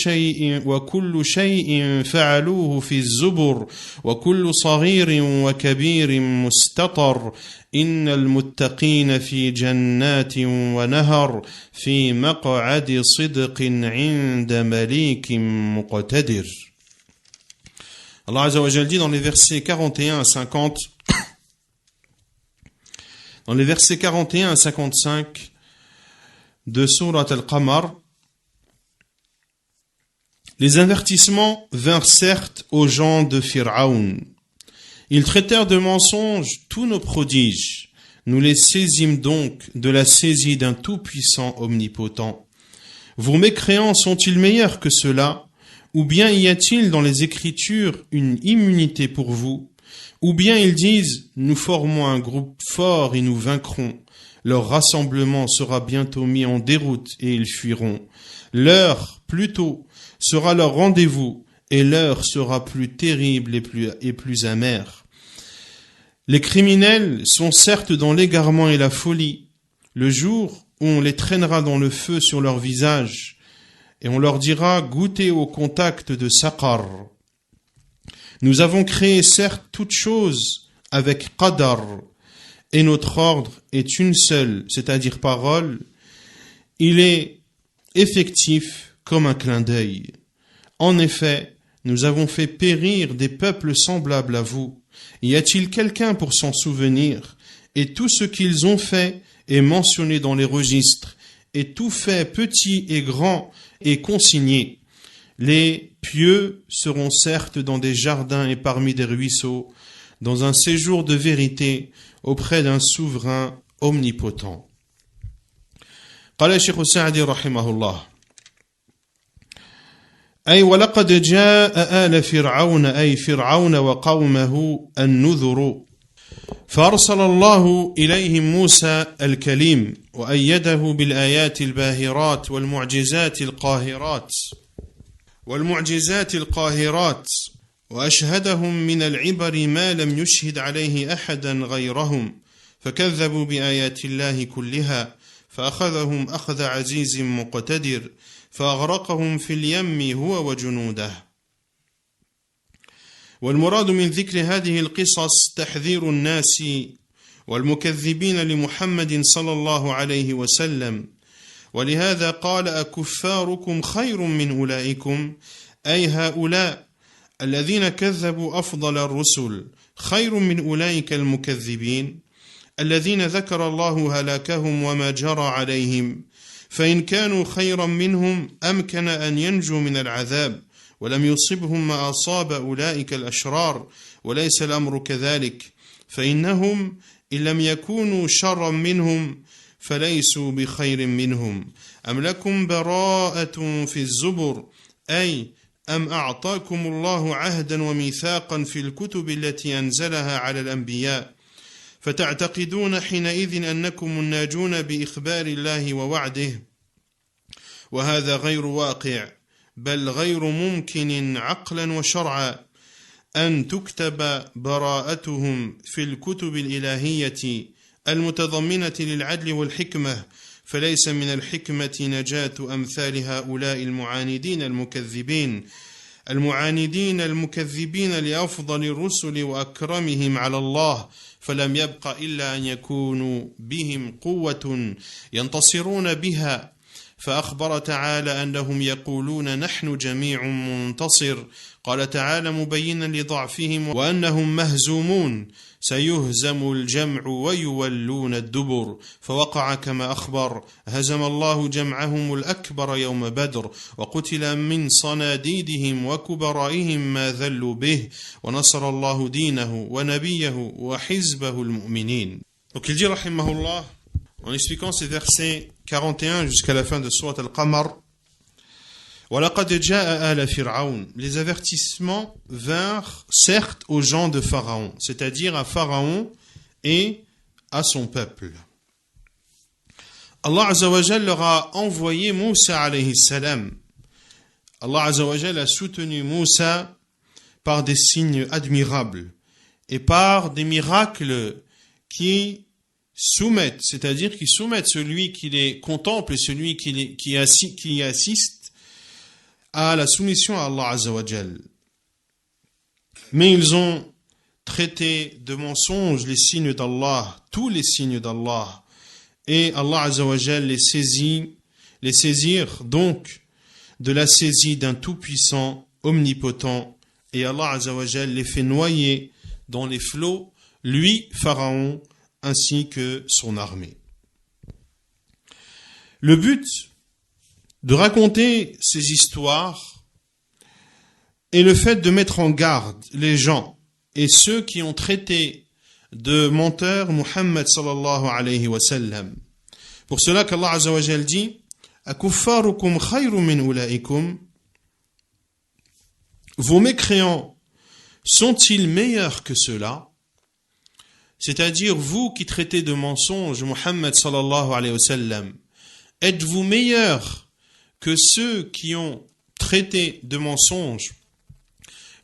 شيء فعلوه في الزبر وكل صغير وكبير مستطر إن المتقين في جنات ونهر في مقعد صدق عند مليك مقتدر. Allah Azza wa Jal dit dans les versets 41 à 50, dans les versets 41 à 55 de Surat Al-Qamar, les avertissements vinrent certes aux gens de Fir'aun. Ils traitèrent de mensonges tous nos prodiges. Nous les saisîmes donc de la saisie d'un tout-puissant omnipotent. Vos mécréants sont-ils meilleurs que ceux-là? Ou bien y a-t-il dans les Écritures une immunité pour vous? Ou bien ils disent, nous formons un groupe fort et nous vaincrons. Leur rassemblement sera bientôt mis en déroute et ils fuiront. L'heure, plutôt, sera leur rendez-vous et l'heure sera plus terrible et plus amère. Les criminels sont certes dans l'égarement et la folie. Le jour où on les traînera dans le feu sur leur visage, et on leur dira, goûtez au contact de Saqar. Nous avons créé certes toutes choses avec Qadar, et notre ordre est une seule, c'est-à-dire parole. Il est effectif comme un clin d'œil. En effet, nous avons fait périr des peuples semblables à vous. Y a-t-il quelqu'un pour s'en souvenir? Et tout ce qu'ils ont fait est mentionné dans les registres, et tout fait petit et grand est consigné. Les pieux seront certes dans des jardins et parmi des ruisseaux, dans un séjour de vérité auprès d'un souverain omnipotent. قال الشيخ السعدي رحمه الله أي ولقد جاء آل فرعون أي فرعون وقومه النذر فأرسل الله إليهم موسى الكليم وأيده بالآيات الباهرات والمعجزات القاهرات وأشهدهم من العبر ما لم يشهد عليه أحدا غيرهم فكذبوا بآيات الله كلها فأخذهم أخذ عزيز مقتدر فأغرقهم في اليم هو وجنوده. والمراد من ذكر هذه القصص تحذير الناس والمكذبين لمحمد صلى الله عليه وسلم ولهذا قال أكفاركم خير من أولئكم أي هؤلاء الذين كذبوا أفضل الرسل خير من أولئك المكذبين الذين ذكر الله هلاكهم وما جرى عليهم فإن كانوا خيرا منهم أمكن أن ينجوا من العذاب ولم يصبهم ما أصاب أولئك الأشرار وليس الأمر كذلك فإنهم إن لم يكونوا شرا منهم فليسوا بخير منهم أم لكم براءة في الزبر أي أم أعطاكم الله عهدا وميثاقا في الكتب التي أنزلها على الأنبياء فتعتقدون حينئذ أنكم الناجون بإخبار الله ووعده وهذا غير واقع بل غير ممكن عقلا وشرعا أن تكتب براءتهم في الكتب الإلهية المتضمنة للعدل والحكمة فليس من الحكمة نجاة أمثال هؤلاء المعاندين المكذبين لأفضل الرسل وأكرمهم على الله فلم يبق إلا أن يكونوا بهم قوة ينتصرون بها فأخبر تعالى أنهم يقولون نحن جميع منتصر قال تعالى مبينا لضعفهم وأنهم مهزومون سيهزم الجمع ويولون الدبر فوقع كما أخبر هزم الله جمعهم الأكبر يوم بدر وقتل من صناديدهم وكبرائهم ما ذلوا به ونصر الله دينه ونبيه وحزبه المؤمنين. Donc il dit rahimahullah en expliquant ces versets 41 jusqu'à la fin de Surat Al-Qamar وَلَقَدْ جَاءَ آلَ فِرْعَوْنَ. Les avertissements vinrent certes aux gens de Pharaon, c'est-à-dire à Pharaon et à son peuple. Allah Azza wa Jal leur a envoyé Moussa alayhi salam. Allah Azza wa Jal a soutenu Moussa par des signes admirables et par des miracles qui soumettent, c'est-à-dire qui soumettent celui qui les contemple et celui qui assiste à la soumission à Allah Azza wa Jal. Mais ils ont traité de mensonges les signes d'Allah, tous les signes d'Allah, et Allah Azza wa Jal les saisirent donc de la saisie d'un tout-puissant, omnipotent, et Allah Azza wa Jal les fait noyer dans les flots, lui, Pharaon, ainsi que son armée. Le but de raconter ces histoires est le fait de mettre en garde les gens et ceux qui ont traité de menteur Muhammad sallallahu alayhi wa sallam. Pour cela qu'Allah Azza wa Jal dit Akuffarukum khayru min ulaikum. Vos mécréants sont-ils meilleurs que ceux-là? C'est-à-dire vous qui traitez de mensonges Muhammad sallallahu alayhi wa sallam, êtes-vous meilleurs que ceux qui ont traité de mensonges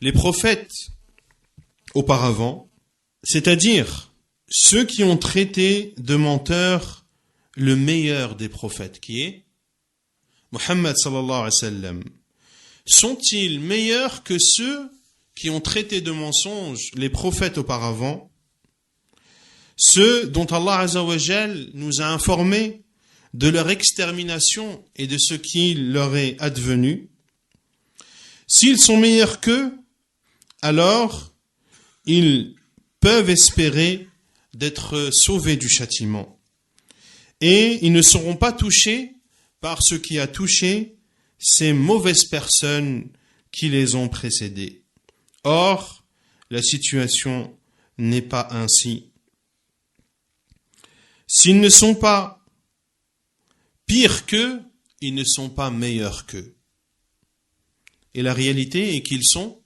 les prophètes auparavant, c'est-à-dire ceux qui ont traité de menteurs le meilleur des prophètes, qui est Muhammad sallallahu alayhi wa sallam. Sont-ils meilleurs que ceux qui ont traité de mensonges les prophètes auparavant, ceux dont Allah Azza wa Jal nous a informés de leur extermination et de ce qui leur est advenu? S'ils sont meilleurs qu'eux, alors ils peuvent espérer d'être sauvés du châtiment. Et ils ne seront pas touchés par ce qui a touché ces mauvaises personnes qui les ont précédés. Or, la situation n'est pas ainsi. S'ils ne sont pas pires qu'eux, ils ne sont pas meilleurs qu'eux. Et la réalité est qu'ils sont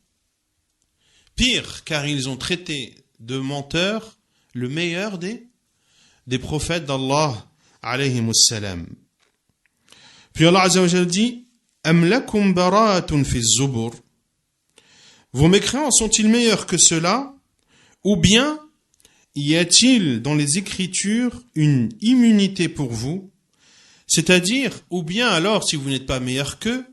pires, car ils ont traité de menteurs le meilleur des prophètes d'Allah, alayhimus salam. Puis Allah Azza wa Jalla dit Am lakum bara'atun fi zubur. Vos mécréants sont-ils meilleurs que cela? Ou bien y a-t-il dans les Écritures une immunité pour vous? C'est-à-dire, ou bien alors, si vous n'êtes pas meilleur qu'eux,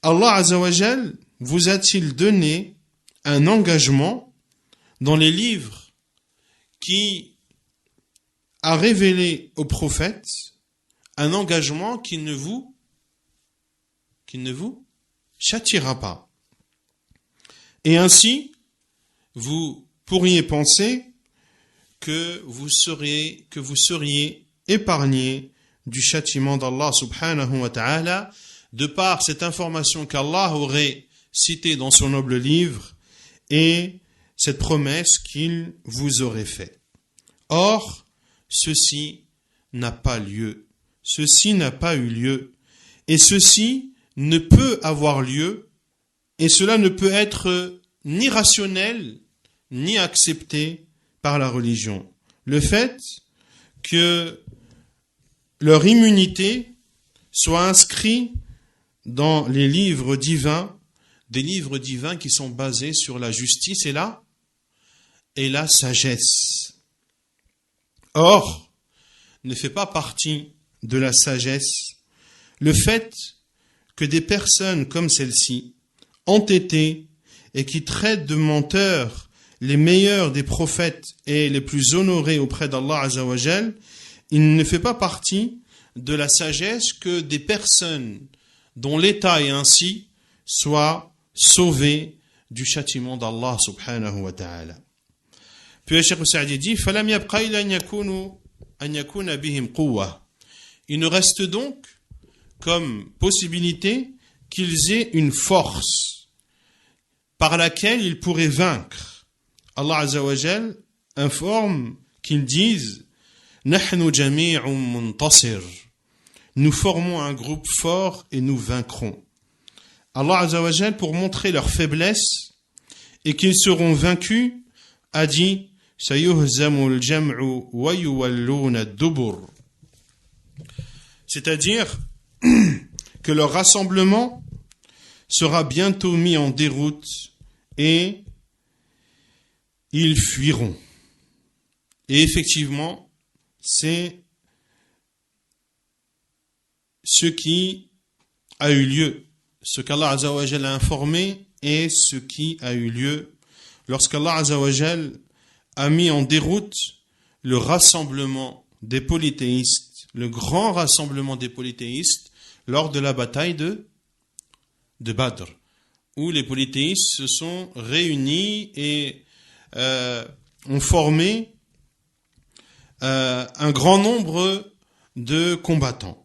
Allah Azza wa Jal vous a-t-il donné un engagement dans les livres qui a révélé aux prophètes un engagement qui ne vous châtiera pas. Et ainsi, vous pourriez penser que vous seriez épargné du châtiment d'Allah subhanahu wa ta'ala de par cette information qu'Allah aurait citée dans son noble livre et cette promesse qu'il vous aurait faite. Or, ceci n'a pas lieu. Ceci n'a pas eu lieu. Et ceci ne peut avoir lieu. Et cela ne peut être ni rationnel, ni accepté par la religion. Le fait que leur immunité soit inscrite dans les livres divins, des livres divins qui sont basés sur la justice et la sagesse. Or, ne fait pas partie de la sagesse le fait que des personnes comme celle-ci, entêtées et qui traitent de menteurs les meilleurs des prophètes et les plus honorés auprès d'Allah Azza wa Jal, il ne fait pas partie de la sagesse que des personnes dont l'état est ainsi soient sauvées du châtiment d'Allah subhanahu wa ta'ala. Puis le Cheikh Saadi dit فَلَمْ يَبْقَ إِلَّا أَنْ يَكُونَ بِهِمْ قُوَّةٌ. Il ne reste donc comme possibilité qu'ils aient une force par laquelle ils pourraient vaincre. Allah Azza wa Jal informe qu'ils disent نحن جميع منتصر. nous formons un groupe fort et nous vaincrons. Allah Azza wa Jal, pour montrer leur faiblesse et qu'ils seront vaincus, a dit Sayuhzamul jam'u wa yuwalluna ad-dubur. C'est-à-dire que leur rassemblement sera bientôt mis en déroute et ils fuiront. Et effectivement, c'est ce qui a eu lieu, ce qu'Allah Azza wa Jal a informé et ce qui a eu lieu lorsqu'Allah Azza wa Jal a mis en déroute le rassemblement des polythéistes, le grand rassemblement des polythéistes lors de la bataille de Badr, où les polythéistes se sont réunis et ont formé un grand nombre de combattants.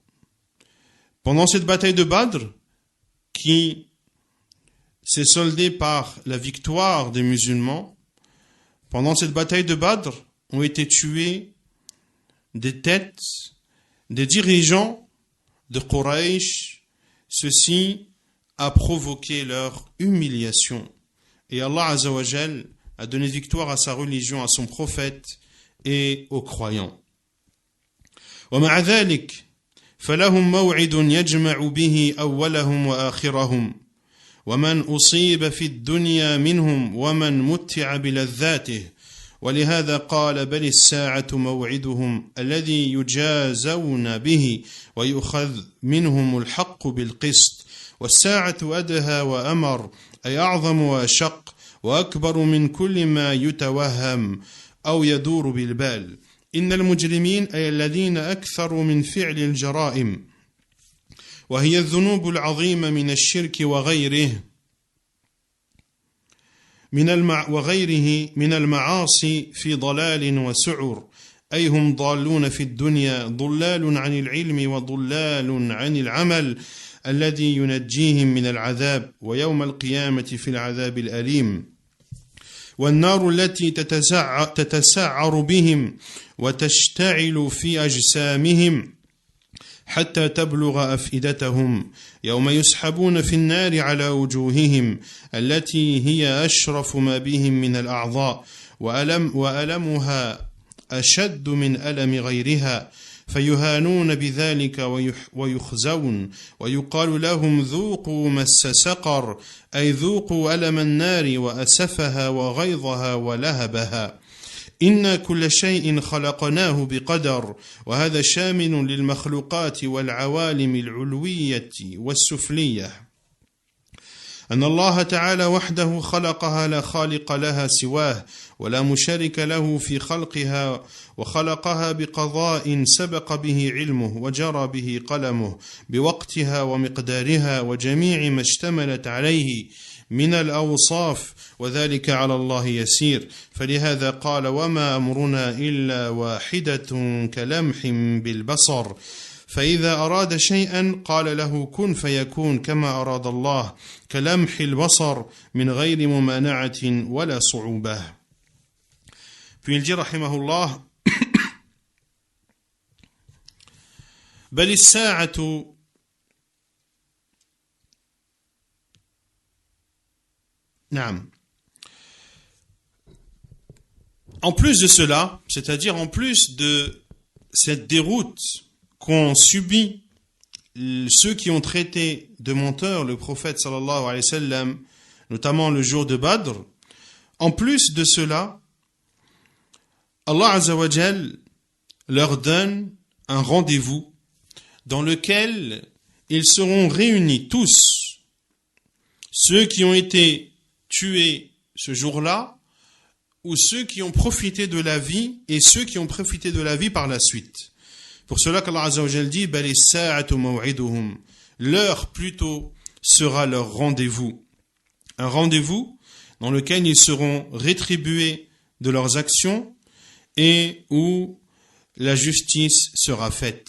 Pendant cette bataille de Badr, qui s'est soldée par la victoire des musulmans, pendant cette bataille de Badr, ont été tués des têtes des dirigeants de Quraysh. Ceci a provoqué leur humiliation. Et Allah Azza wa Jal a donné victoire à sa religion, à son prophète et aux croyants. ومع ذلك فلهم موعد يجمع به أولهم وآخرهم ومن أصيب في الدنيا منهم ومن متع بلذاته ولهذا قال بل الساعة موعدهم الذي يجازون به ويؤخذ منهم الحق بالقسط والساعة أدهى وأمر أي أعظم وأشق وأكبر من كل ما يتوهم أو يدور بالبال إن المجرمين أي الذين أكثروا من فعل الجرائم وهي الذنوب العظيمة من الشرك وغيره من المعاصي في ضلال وسعر أي هم ضالون في الدنيا ضلال عن العلم وضلال عن العمل الذي ينجيهم من العذاب ويوم القيامة في العذاب الأليم والنار التي تتسعر بهم وتشتعل في أجسامهم حتى تبلغ أفئدتهم يوم يسحبون في النار على وجوههم التي هي أشرف ما بهم من الأعضاء وألمها أشد من ألم غيرها فيهانون بذلك ويخزون ويقال لهم ذوقوا مس سقر أي ذوقوا ألم النار وأسفها وغيظها ولهبها إن كل شيء خلقناه بقدر وهذا شامل للمخلوقات والعوالم العلوية والسفلية أن الله تعالى وحده خلقها لا خالق لها سواه ولا مشارك له في خلقها وخلقها بقضاء سبق به علمه وجرى به قلمه بوقتها ومقدارها وجميع ما اشتملت عليه من الأوصاف وذلك على الله يسير فلهذا قال وما أمرنا إلا واحدة كلمح بالبصر فإذا أراد شيئا قال له كن فيكون كما أراد الله كلمح البصر من غير ممانعة ولا صعوبة. Puis il dit rahimahullah بل الساعة نعم. En plus de cela, c'est-à-dire en plus de cette déroute qu'ont subi ceux qui ont traité de menteurs le prophète sallallahu alayhi wa sallam, notamment le jour de Badr, en plus de cela, Allah Azza wa Jal leur donne un rendez-vous dans lequel ils seront réunis tous, ceux qui ont été tués ce jour-là, ou ceux qui ont profité de la vie, et ceux qui ont profité de la vie par la suite. Pour cela qu'Allah Azza wa Jal dit, l'heure plutôt sera leur rendez-vous. Un rendez-vous dans lequel ils seront rétribués de leurs actions et où la justice sera faite.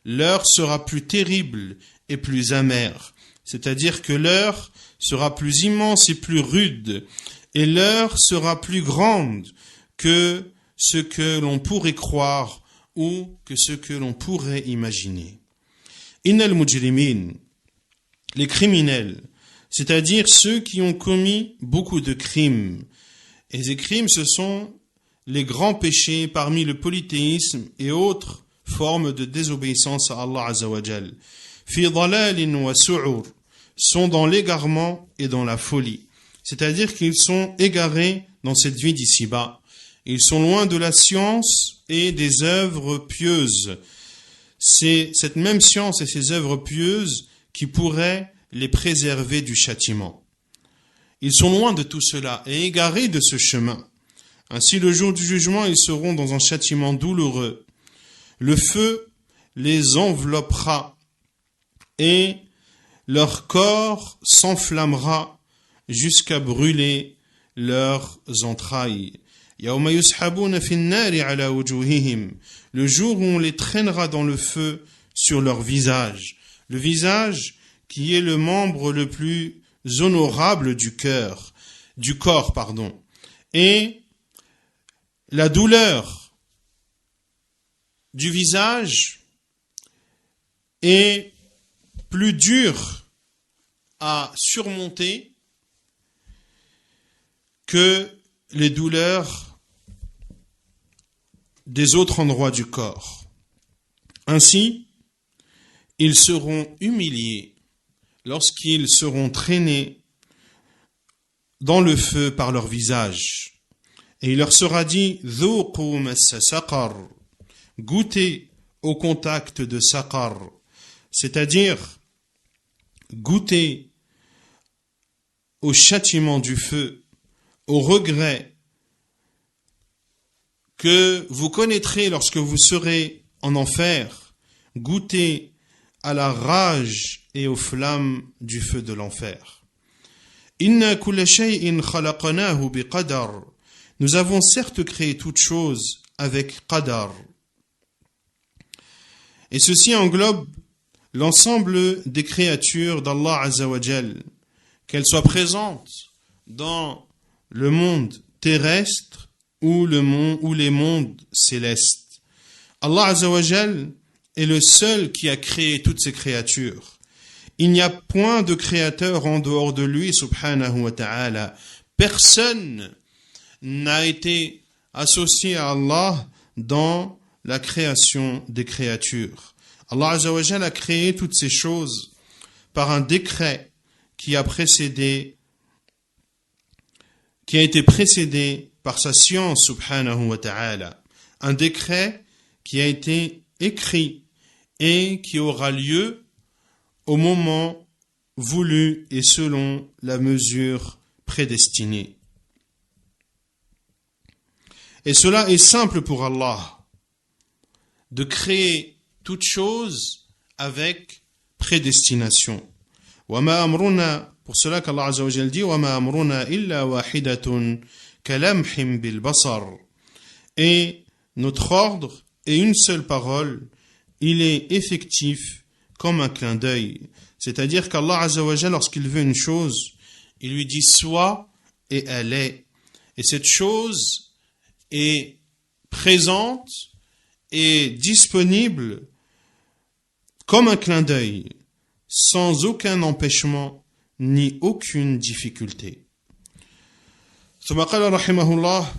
L'heure sera plus terrible et plus amère. C'est-à-dire que l'heure sera plus immense et plus rude, et l'heure sera plus grande que ce que l'on pourrait croire ou que ce que l'on pourrait imaginer. Innal mujrimin, les criminels, c'est-à-dire ceux qui ont commis beaucoup de crimes. Et ces crimes, ce sont les grands péchés parmi le polythéisme et autres formes de désobéissance à Allah Azza wa Jal. Fi dalalin wa su'ur, sont dans l'égarement et dans la folie. C'est-à-dire qu'ils sont égarés dans cette vie d'ici-bas. Ils sont loin de la science et des œuvres pieuses. C'est cette même science et ces œuvres pieuses qui pourraient les préserver du châtiment. Ils sont loin de tout cela et égarés de ce chemin. Ainsi, le jour du jugement, ils seront dans un châtiment douloureux. Le feu les enveloppera et leur corps s'enflammera jusqu'à brûler leurs entrailles. يَوْمَ يُسْحَبُونَ فِي النَّارِ عَلَى وُجُوهِهِمْ, le jour où on les traînera dans le feu sur leur visage. Le visage qui est le membre le plus honorable du corps. Et la douleur du visage est plus dure à surmonter que les douleurs des autres endroits du corps. Ainsi, ils seront humiliés lorsqu'ils seront traînés dans le feu par leur visage. Et il leur sera dit « Dhuqu massa saqar » goûtez au contact de saqar, c'est-à-dire goûtez au châtiment du feu, au regret que vous connaîtrez lorsque vous serez en enfer, goûtez à la rage et aux flammes du feu de l'enfer. Inna kulla shay'in khalaqnahu biqadar. Nous avons certes créé toute chose avec qadar. Et ceci englobe l'ensemble des créatures d'Allah Azza wa Jal, qu'elles soient présentes dans le monde terrestre ou les mondes célestes. Allah Azza wa Jal est le seul qui a créé toutes ces créatures. Il n'y a point de créateur en dehors de lui, subhanahu wa ta'ala. Personne n'a été associé à Allah dans la création des créatures. Allah Azza wa Jal a créé toutes ces choses par un décret qui a été précédé par sa science, subhanahu wa ta'ala. Un décret qui a été écrit et qui aura lieu au moment voulu et selon la mesure prédestinée. Et cela est simple pour Allah, de créer toute chose avec prédestination. وَمَا أَمْرُنَا, pour cela qu'Allah Azza wa Jal dit وَمَا أَمْرُنَا إِلَّا وَاحِدَةٌ كَلَمْحٍ بِالْبَصَرِ. Et notre ordre est une seule parole, il est effectif comme un clin d'œil. C'est-à-dire qu'Allah Azza wa Jal, lorsqu'il veut une chose, il lui dit soit et elle est. Et cette chose est présente et disponible comme un clin d'œil, sans aucun empêchement ni aucune difficulté. ثم قال رحمه الله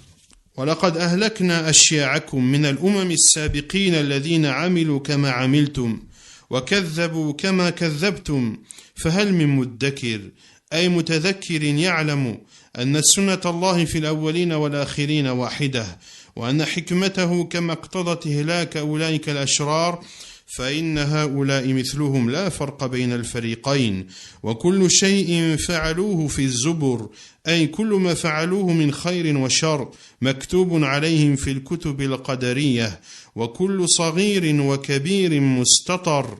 ولقد أهلكنا أشياعكم من الأمم السابقين الذين عملوا كما عملتم وكذبوا كما كذبتم فهل من مدكر أي متذكر يعلم أن سنة الله في الأولين والآخرين واحدة وأن حكمته كما اقتضت إهلاك أولئك الأشرار فإن هؤلاء مثلهم لا فرق بين الفريقين وكل شيء فعلوه في الزبر أي كل ما فعلوه من خير وشر مكتوب عليهم في الكتب القدرية وكل صغير وكبير مستطر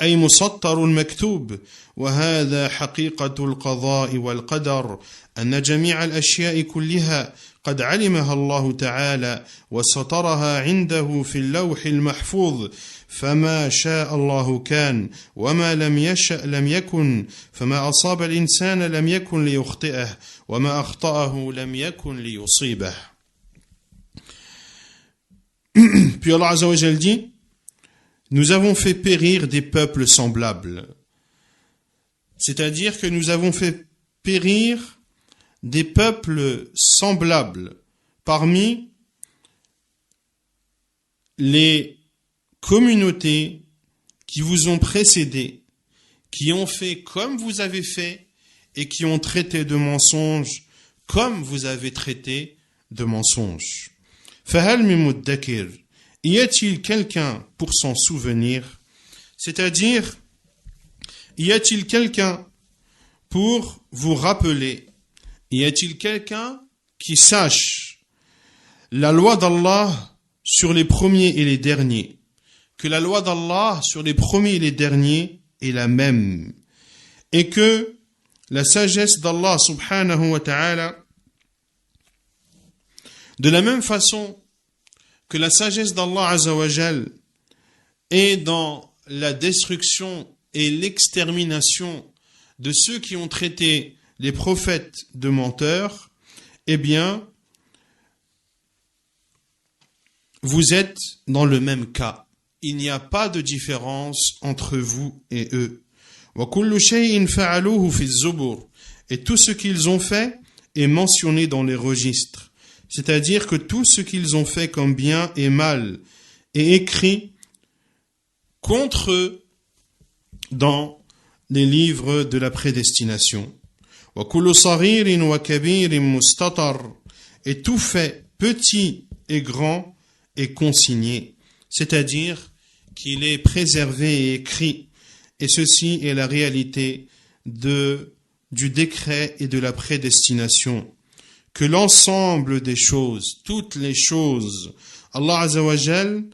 أي مسطر مكتوب وهذا حقيقة القضاء والقدر أن جميع الأشياء كلها قد علمها الله تعالى وسطرها عنده في اللوح المحفوظ فما شاء الله كان وما لم يشأ لم يكن فما أصاب الإنسان لم يكن ليخطئه وما أخطأه لم يكن ليصيبه. Puis Allah Azza wa Jal dit, nous avons fait périr des peuples semblables. C'est-à-dire que nous avons fait périr des peuples semblables parmi les communautés qui vous ont précédés, qui ont fait comme vous avez fait et qui ont traité de mensonges comme vous avez traité de mensonges. Fahal min muddakir, y a-t-il quelqu'un pour s'en souvenir? C'est-à-dire, y a-t-il quelqu'un pour vous rappeler? Y a-t-il quelqu'un qui sache la loi d'Allah sur les premiers et les derniers? Que la loi d'Allah sur les premiers et les derniers est la même. Et que la sagesse d'Allah subhanahu wa ta'ala, de la même façon que la sagesse d'Allah azza wa jal est dans la destruction et l'extermination de ceux qui ont traité les prophètes de menteurs, eh bien, vous êtes dans le même cas. Il n'y a pas de différence entre vous et eux. Et tout ce qu'ils ont fait est mentionné dans les registres. C'est-à-dire que tout ce qu'ils ont fait comme bien et mal est écrit contre eux dans les livres de la prédestination. Et tout fait, petit et grand, est consigné. C'est-à-dire qu'il est préservé et écrit. Et ceci est la réalité du décret et de la prédestination. Que l'ensemble des choses, toutes les choses, Allah Azza wa Jal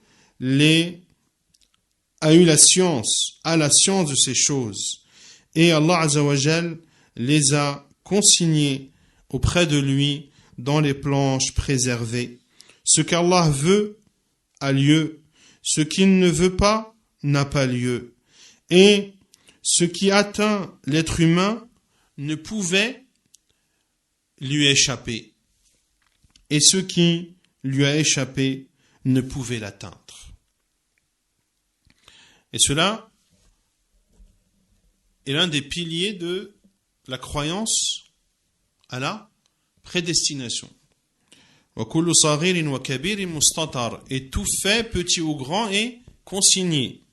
a eu la science de ces choses. Et Allah Azza wa Jal les a consignées auprès de lui dans les planches préservées. Ce qu'Allah veut a lieu, ce qu'il ne veut pas n'a pas lieu. Et ce qui atteint l'être humain ne pouvait lui échapper. Et ce qui lui a échappé ne pouvait l'atteindre. Et cela est l'un des piliers de la croyance à la prédestination. Et tout fait, petit ou grand, est consigné.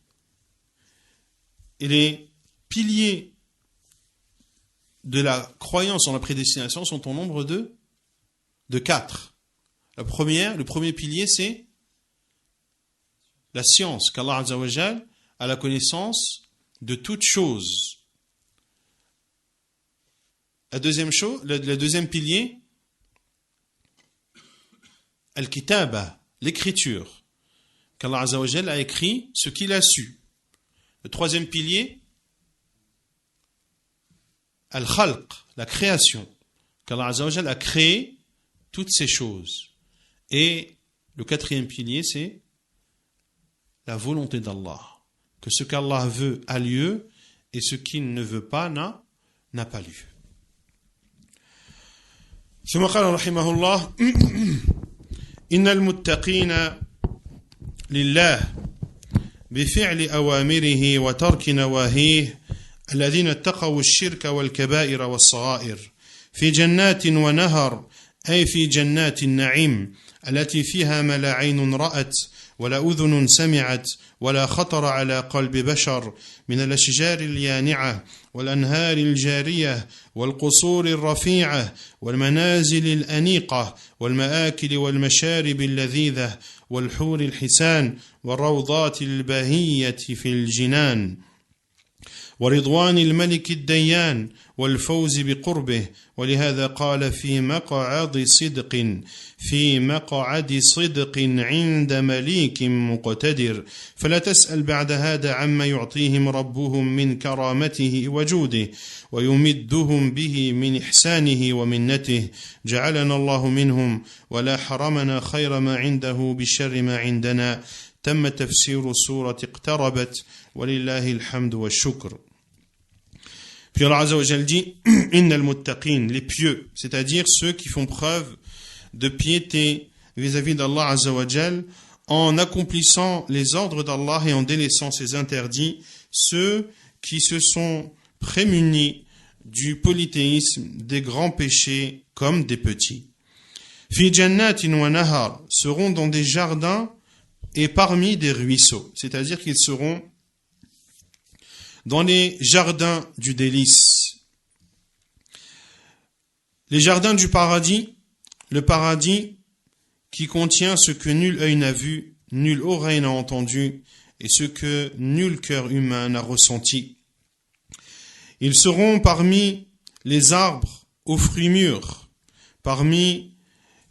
Et les piliers de la croyance en la prédestination sont au nombre de 4. Le premier pilier, c'est la science, qu'Allah Azza wa Jal a la connaissance de toutes choses. Le deuxième pilier, Al-Kitaba, l'écriture, qu'Allah Azza wa Jal a écrit ce qu'il a su. Le troisième pilier, Al-Khalq, la création, qu'Allah Azza wa Jal a créé toutes ces choses. Et le quatrième pilier, c'est la volonté d'Allah, que ce qu'Allah veut a lieu et ce qu'il ne veut pas n'a pas lieu. ثم قال رحمه الله إن المتقين لله بفعل أوامره وترك نواهيه الذين اتقوا الشرك والكبائر والصغائر في جنات ونهر أي في جنات النعيم التي فيها ما لا عين رأت ولا أذن سمعت ولا خطر على قلب بشر من الأشجار اليانعة والأنهار الجارية والقصور الرفيعة والمنازل الأنيقة والمآكل والمشارب اللذيذة والحور الحسان والروضات البهية في الجنان ورضوان الملك الديان والفوز بقربه ولهذا قال في مقعد صدق عند مليك مقتدر فلا تسأل بعد هذا عما يعطيهم ربهم من كرامته وجوده ويمدهم به من إحسانه ومنته جعلنا الله منهم ولا حرمنا خير ما عنده بشر ما عندنا تم تفسير سورة اقتربت ولله الحمد والشكر. Puis Allah Azza wa Jal dit innal muttaqin, les pieux, c'est-à-dire ceux qui font preuve de piété vis-à-vis d'Allah Azza wa Jal en accomplissant les ordres d'Allah et en délaissant ses interdits, ceux qui se sont prémunis du polythéisme, des grands péchés comme des petits. Fi jannatin wa nahar seront dans des jardins et parmi des ruisseaux, c'est-à-dire qu'ils seront dans les jardins du délice. Les jardins du paradis, le paradis qui contient ce que nul œil n'a vu, nulle oreille n'a entendu, et ce que nul cœur humain n'a ressenti. Ils seront parmi les arbres aux fruits mûrs, parmi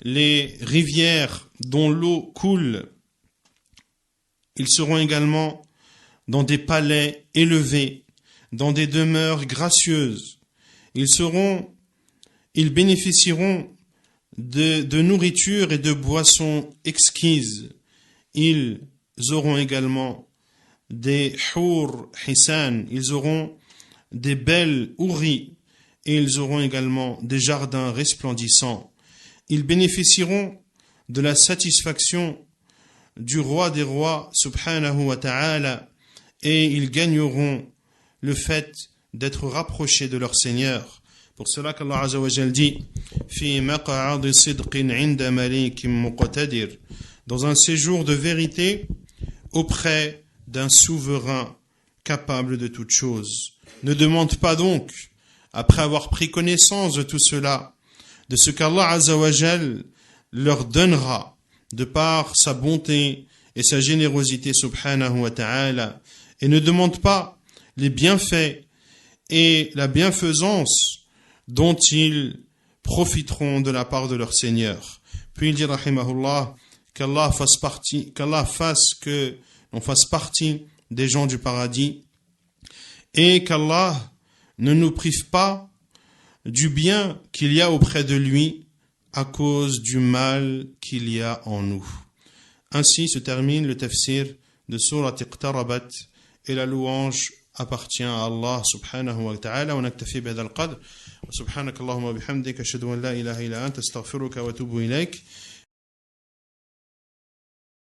les rivières dont l'eau coule. Ils seront également dans des palais élevés, dans des demeures gracieuses. Ils bénéficieront de nourriture et de boissons exquises. Ils auront également des hur hisan, ils auront des belles houris, et ils auront également des jardins resplendissants. Ils bénéficieront de la satisfaction du roi des rois, subhanahu wa ta'ala, et ils gagneront le fait d'être rapprochés de leur Seigneur. Pour cela qu'Allah Azza wa Jal dit fi maq'adi sidqin 'inda malikin muqtadir, dans un séjour de vérité auprès d'un souverain capable de toutes choses. Ne demande pas donc, après avoir pris connaissance de tout cela, de ce qu'Allah Azza wa Jal leur donnera de par sa bonté et sa générosité subhanahu wa ta'ala, et ne demande pas les bienfaits et la bienfaisance dont ils profiteront de la part de leur Seigneur. Puis il dit rahimahullah qu'Allah fasse que l'on fasse partie des gens du paradis et qu'Allah ne nous prive pas du bien qu'il y a auprès de lui à cause du mal qu'il y a en nous. Ainsi se termine le tafsir de Surat Iqtarabat et la louange appartient à Allah subhanahu wa ta'ala. On aktafi bihadha al-qadr. Subhanakallahumma bihamdika ashhadu an la ilaha illa anta astaghfiruka wa atubu ilayk.